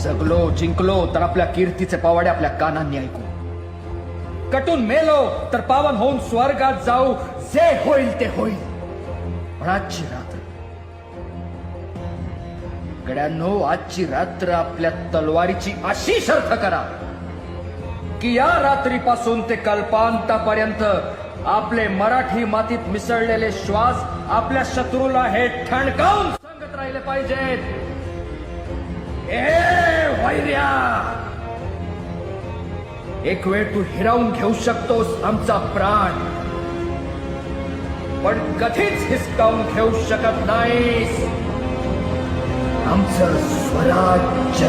जगलो जिंकलो तर आपल्या कीर्तीचे पावाडे आपल्या कानांनी ऐकू, कटून मेलो तर पावन होऊन स्वर्गात जाऊ. जे होईल ते होईल. पण आजची रात्र गड्यांनो, आजची रात्र आपल्या तलवारीची अशी शर्थ करा की या रात्रीपासून ते कल्पांतापर्यंत आपले मराठी मातीत मिसळलेले श्वास आपल्या शत्रूला हे ठणकावून सांगत राहिले पाहिजेत. ए वैर्या, एक वेळ तू हिरावून घेऊ शकतोस आमचा प्राण, पण कधीच हिसकावून घेऊ शकत नाहीस आमचं स्वराज्य.